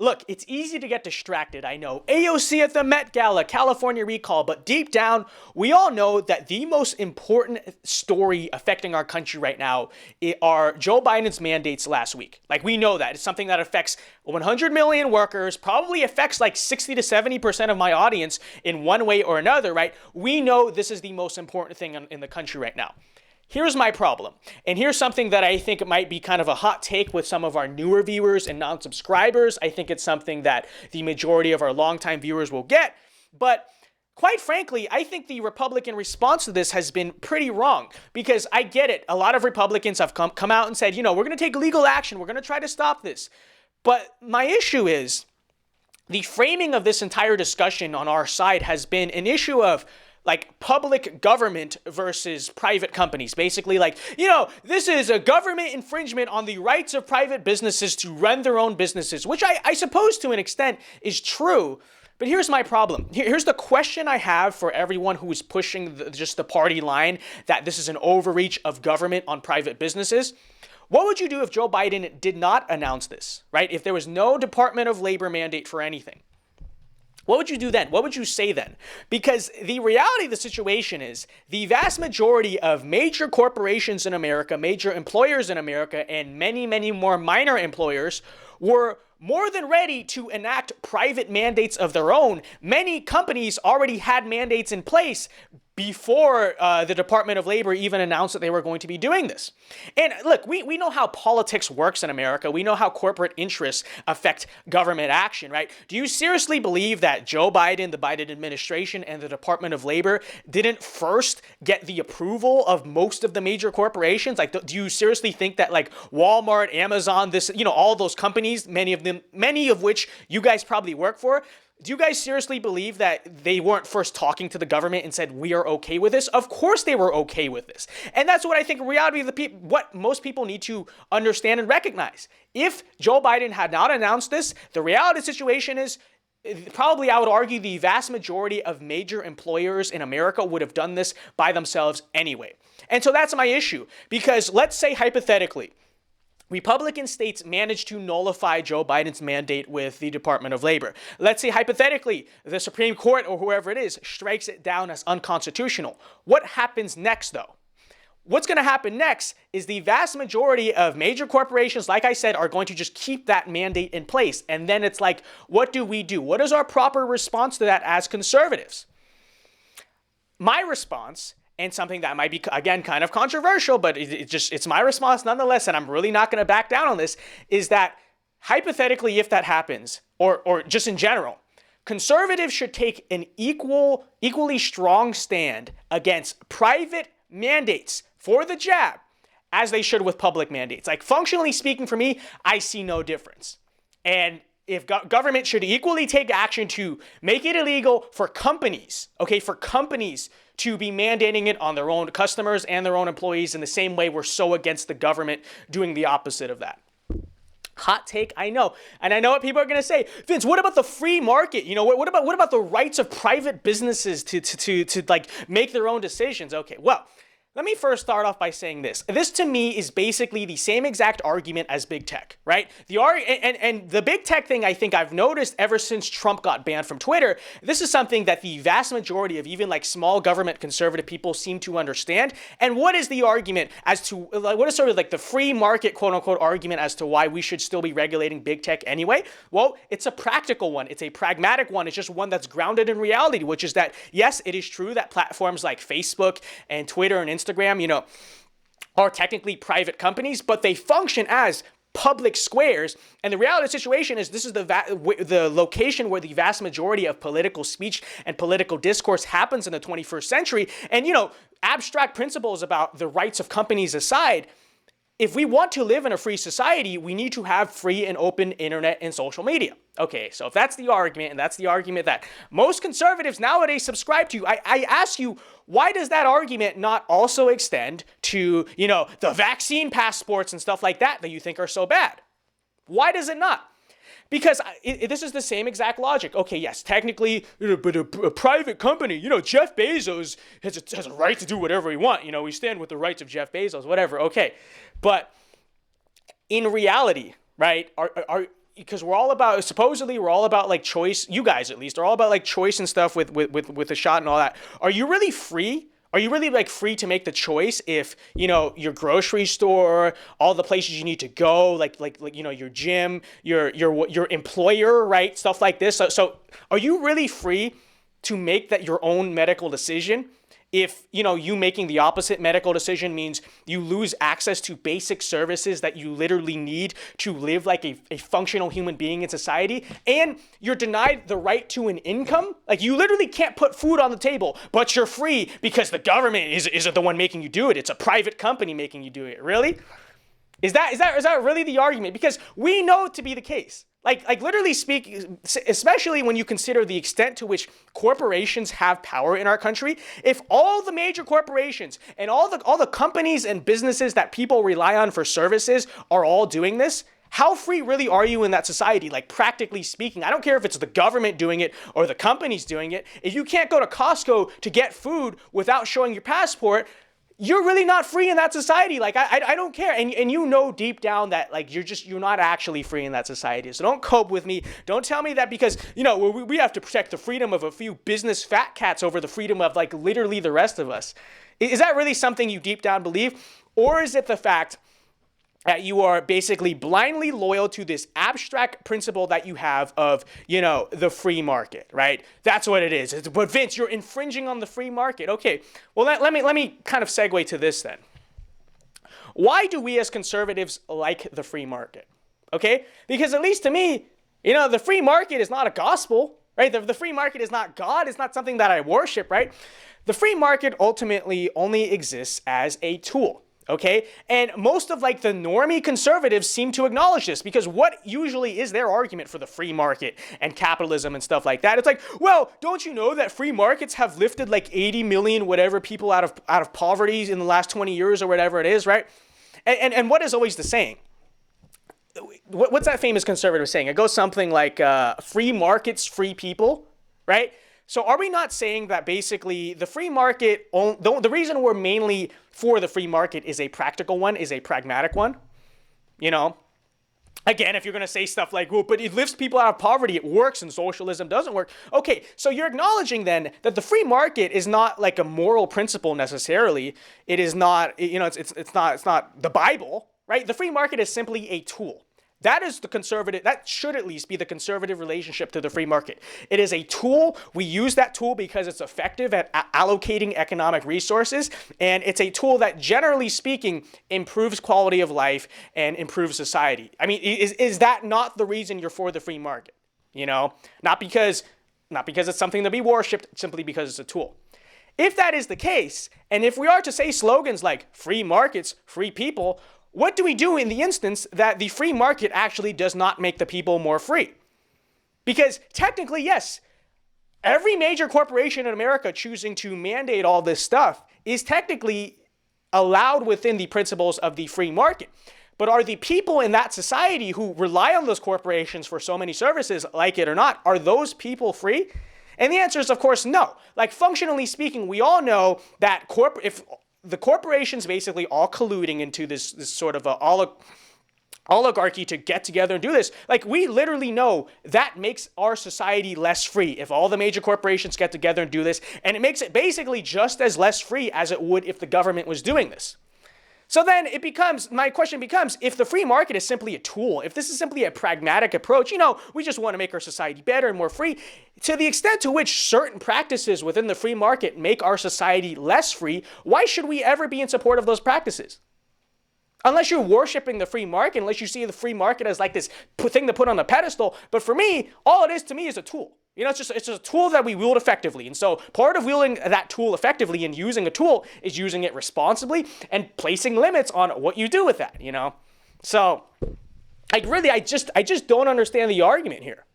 Look, it's easy to get distracted, I know. AOC at the Met Gala, California recall, but deep down, we all know that the most important story affecting our country right now are Joe Biden's mandates last week. Like, we know that. It's something that affects 100 million workers, probably affects like 60 to 70% of my audience in one way or another, right? We know this is the most important thing in the country right now. Here's my problem, and here's something that I think might be kind of a hot take with some of our newer viewers and non-subscribers. I think it's something that the majority of our longtime viewers will get, but quite frankly, I think the Republican response to this has been pretty wrong, because I get it. A lot of Republicans have come out and said, we're going to take legal action. We're going to try to stop this. But my issue is the framing of this entire discussion on our side has been an issue of like public government versus private companies. Basically like, this is a government infringement on the rights of private businesses to run their own businesses, which I suppose to an extent is true. But here's my problem. Here's the question I have for everyone who is pushing just the party line that this is an overreach of government on private businesses. What would you do if Joe Biden did not announce this, right? If there was no Department of Labor mandate for anything? What would you do then? What would you say then? Because the reality of the situation is the vast majority of major corporations in America, major employers in America, and many, many more minor employers were more than ready to enact private mandates of their own. Many companies already had mandates in place before the Department of Labor even announced that they were going to be doing this. And look, we know how politics works in America. We know how corporate interests affect government action, right? Do you seriously believe that Joe Biden, the Biden administration, and the Department of Labor didn't first get the approval of most of the major corporations? Like, do you seriously think that like Walmart, Amazon, all those companies, many of which you guys probably work for, do you guys seriously believe that they weren't first talking to the government and said, we are okay with this? Of course they were okay with this. And that's what I think reality of what most people need to understand and recognize. If Joe Biden had not announced this, the reality of the situation is probably, I would argue, the vast majority of major employers in America would have done this by themselves anyway. And so that's my issue, because let's say hypothetically, Republican states managed to nullify Joe Biden's mandate with the Department of Labor. Let's say hypothetically, the Supreme Court or whoever it is strikes it down as unconstitutional. What happens next though? What's going to happen next is the vast majority of major corporations, like I said, are going to just keep that mandate in place. And then it's like, what do we do? What is our proper response to that as conservatives? My response, and something that might be, again, kind of controversial, but it's my response nonetheless, and I'm really not going to back down on this, is that hypothetically, if that happens, or just in general, conservatives should take an equally strong stand against private mandates for the jab as they should with public mandates. Like, functionally speaking, for me, I see no difference. And if government should equally take action to make it illegal for companies, to be mandating it on their own customers and their own employees in the same way we're so against the government doing the opposite of that. Hot take, I know. And I know what people are going to say. Vince, what about the free market? What about the rights of private businesses to like make their own decisions? Okay, well, let me first start off by saying this. This to me is basically the same exact argument as big tech, right? And the big tech thing, I think I've noticed ever since Trump got banned from Twitter, this is something that the vast majority of even like small government conservative people seem to understand. And what is the argument as to, what is sort of like the free market quote unquote argument as to why we should still be regulating big tech anyway? Well, it's a practical one. It's a pragmatic one. It's just one that's grounded in reality, which is that, yes, it is true that platforms like Facebook and Twitter and Instagram, are technically private companies, but they function as public squares. And the reality of the situation is this is the location where the vast majority of political speech and political discourse happens in the 21st century. And, abstract principles about the rights of companies aside, if we want to live in a free society, we need to have free and open internet and social media. Okay, so if that's the argument, and that's the argument that most conservatives nowadays subscribe to, I ask you, why does that argument not also extend to, the vaccine passports and stuff like that you think are so bad? Why does it not? Because this is the same exact logic. Okay, yes, technically, but a private company, Jeff Bezos has a right to do whatever he wants. We stand with the rights of Jeff Bezos, whatever. Okay, but in reality, right? because supposedly we're all about like choice. You guys at least are all about like choice and stuff with the shot and all that. Are you really free? Are you really like free to make the choice if, your grocery store, all the places you need to go, like your gym, your employer, right? Stuff like this. So are you really free to make that your own medical decision? If, you making the opposite medical decision means you lose access to basic services that you literally need to live like a functional human being in society, and you're denied the right to an income, like you literally can't put food on the table, but you're free because the government isn't the one making you do it. It's a private company making you do it. Really? Is that really the argument? Because we know it to be the case. Like literally speaking, especially when you consider the extent to which corporations have power in our country, if all the major corporations and all the companies and businesses that people rely on for services are all doing this, how free really are you in that society? Like practically speaking, I don't care if it's the government doing it or the companies doing it. If you can't go to Costco to get food without showing your passport, you're really not free in that society. Like, I don't care. And you know deep down that, like, you're not actually free in that society. So don't cope with me. Don't tell me that because, we have to protect the freedom of a few business fat cats over the freedom of, like, literally the rest of us. Is that really something you deep down believe? Or is it the fact that you are basically blindly loyal to this abstract principle that you have of, the free market, right? That's what it is. But Vince, you're infringing on the free market. Okay, well, let me kind of segue to this then. Why do we as conservatives like the free market? Okay, because at least to me, the free market is not a gospel, right? The free market is not God. It's not something that I worship, right? The free market ultimately only exists as a tool. Okay, and most of like the normie conservatives seem to acknowledge this, because what usually is their argument for the free market and capitalism and stuff like that? It's like, well, don't you know that free markets have lifted like 80 million whatever people out of poverty in the last 20 years or whatever it is, right? And what is always the saying? What's that famous conservative saying? It goes something like free markets, free people, right? So are we not saying that basically the free market, the reason we're mainly for the free market is a practical one, is a pragmatic one? Again, if you're going to say stuff like, well, but it lifts people out of poverty, it works, and socialism doesn't work. Okay, so you're acknowledging then that the free market is not like a moral principle necessarily. It is not, it's not the Bible, right? The free market is simply a tool. That should at least be the conservative relationship to the free market. It is a tool. We use that tool because it's effective at allocating economic resources, and it's a tool that, generally speaking, improves quality of life and improves society. I mean, is that not the reason you're for the free market? Not because it's something to be worshipped, simply because it's a tool. If that is the case, and if we are to say slogans like free markets, free people, what do we do in the instance that the free market actually does not make the people more free? Because technically, yes, every major corporation in America choosing to mandate all this stuff is technically allowed within the principles of the free market. But are the people in that society who rely on those corporations for so many services, like it or not, are those people free? And the answer is, of course, no. Like, functionally speaking, we all know that if the corporations basically all colluding into this sort of oligarchy to get together and do this, like, we literally know that makes our society less free if all the major corporations get together and do this, and it makes it basically just as less free as it would if the government was doing this. So then my question becomes, if the free market is simply a tool, if this is simply a pragmatic approach, we just want to make our society better and more free, to the extent to which certain practices within the free market make our society less free, why should we ever be in support of those practices? Unless you're worshiping the free market, unless you see the free market as like this thing to put on a pedestal. But for me, all it is to me is a tool. It's just a tool that we wield effectively. And so part of wielding that tool effectively and using a tool is using it responsibly and placing limits on what you do with that, So I just don't understand the argument here.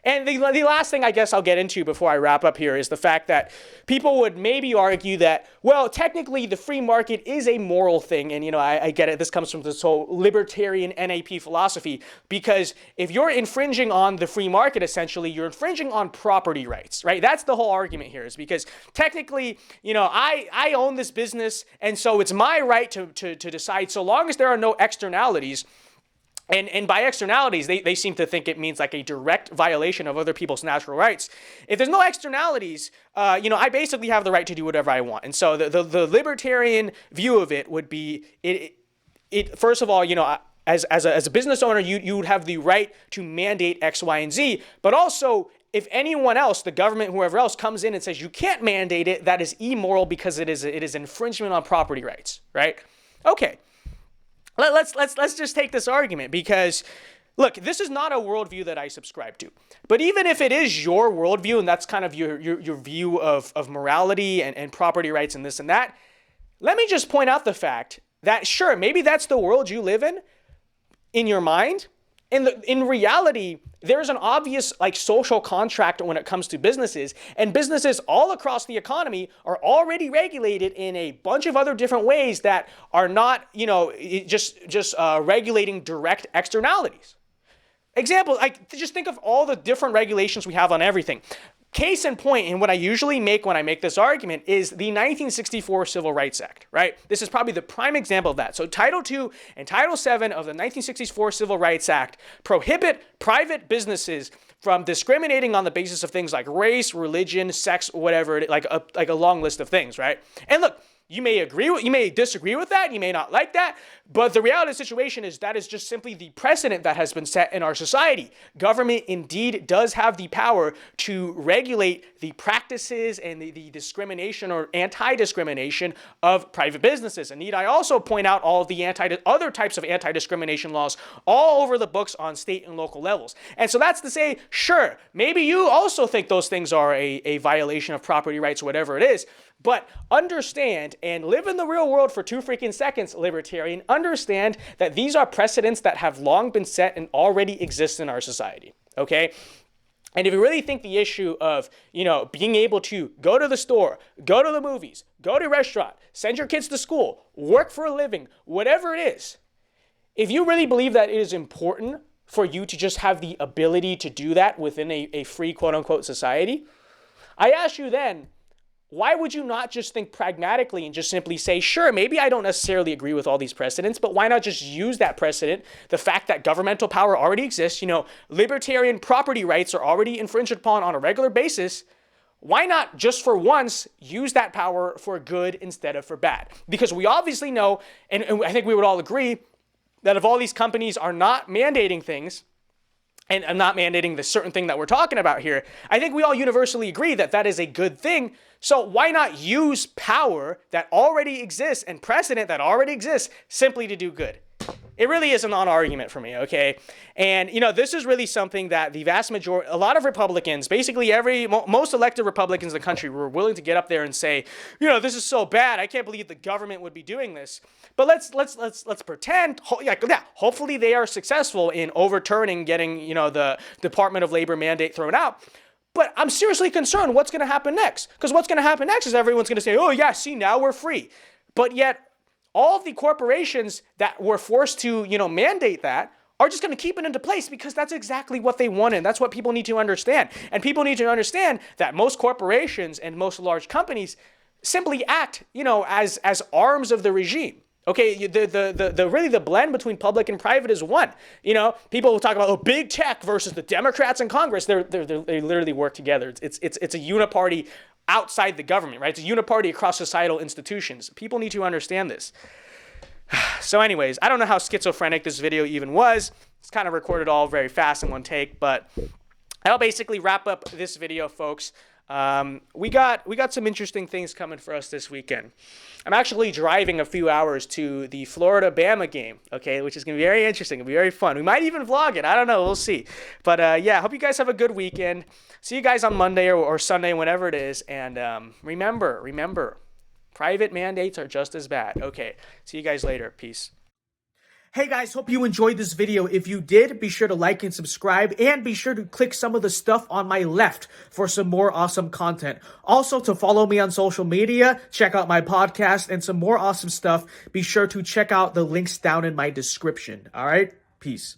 And the last thing I guess I'll get into before I wrap up here is the fact that people would maybe argue that, well, technically the free market is a moral thing. And, I get it. This comes from this whole libertarian NAP philosophy, because if you're infringing on the free market, essentially, you're infringing on property rights, right? That's the whole argument here, is because technically, I own this business, and so it's my right to decide, so long as there are no externalities, And by externalities, they seem to think it means like a direct violation of other people's natural rights. If there's no externalities, I basically have the right to do whatever I want. And so the libertarian view of it would be, first of all, as a business owner, you would have the right to mandate X, Y, and Z. But also, if anyone else, the government, whoever else, comes in and says you can't mandate it, that is immoral because it is infringement on property rights, right? Okay. Let's just take this argument because, look, this is not a worldview that I subscribe to. But even if it is your worldview and that's kind of your view of morality and property rights and this and that, let me just point out the fact that, sure, maybe that's the world you live in your mind. In reality, there's an obvious social contract when it comes to businesses, and businesses all across the economy are already regulated in a bunch of other different ways that are not, just regulating direct externalities. Example, just think of all the different regulations we have on everything. Case in point, and what I usually make when I make this argument is the 1964 Civil Rights Act, right? This is probably the prime example of that. So Title II and Title VII of the 1964 Civil Rights Act prohibit private businesses from discriminating on the basis of things like race, religion, sex, whatever, like a long list of things, right? And look, you may disagree with that, you may not like that, but the reality of the situation is that is just simply the precedent that has been set in our society. Government indeed does have the power to regulate the practices and the discrimination or anti-discrimination of private businesses. And need I also point out all of the other types of anti-discrimination laws all over the books on state and local levels. And so that's to say, sure, maybe you also think those things are a violation of property rights, whatever it is. But understand and live in the real world for 2 freaking seconds, libertarian. Understand that these are precedents that have long been set and already exist in our society, okay? And if you really think the issue of, being able to go to the store, go to the movies, go to a restaurant, send your kids to school, work for a living, whatever it is, if you really believe that it is important for you to just have the ability to do that within a free quote-unquote society, I ask you then, why would you not just think pragmatically and just simply say, sure, maybe I don't necessarily agree with all these precedents, but why not just use that precedent, the fact that governmental power already exists, libertarian property rights are already infringed upon on a regular basis. Why not just for once use that power for good instead of for bad? Because we obviously know, and I think we would all agree, that if all these companies are not mandating things, and I'm not mandating the certain thing that we're talking about here, I think we all universally agree that that is a good thing. So why not use power that already exists and precedent that already exists simply to do good? It really is a non-argument for me, okay? And, this is really something that the vast majority, a lot of Republicans, basically most elected Republicans in the country were willing to get up there and say, this is so bad, I can't believe the government would be doing this. But let's pretend, hopefully they are successful in overturning getting, the Department of Labor mandate thrown out. But I'm seriously concerned what's going to happen next. Because what's going to happen next is everyone's going to say, oh yeah, see, now we're free. But yet, all of the corporations that were forced to, mandate that are just going to keep it into place because that's exactly what they wanted. That's what people need to understand. And people need to understand that most corporations and most large companies simply act, as arms of the regime. Okay, the blend between public and private is one. People will talk about big tech versus the Democrats in Congress. They literally work together. It's a uniparty outside the government, right? It's a uniparty across societal institutions. People need to understand this. So anyways, I don't know how schizophrenic this video even was. It's kind of recorded all very fast in one take, but I'll basically wrap up this video, folks. We got some interesting things coming for us this weekend. I'm actually driving a few hours to the Florida-Bama game, okay, which is going to be very interesting. It'll be very fun. We might even vlog it. I don't know. We'll see. But hope you guys have a good weekend. See you guys on Monday or Sunday, whenever it is. And remember, private mandates are just as bad. Okay, see you guys later. Peace. Hey guys, hope you enjoyed this video. If you did, be sure to like and subscribe, and be sure to click some of the stuff on my left for some more awesome content. Also, to follow me on social media, check out my podcast, and some more awesome stuff, be sure to check out the links down in my description. All right? Peace.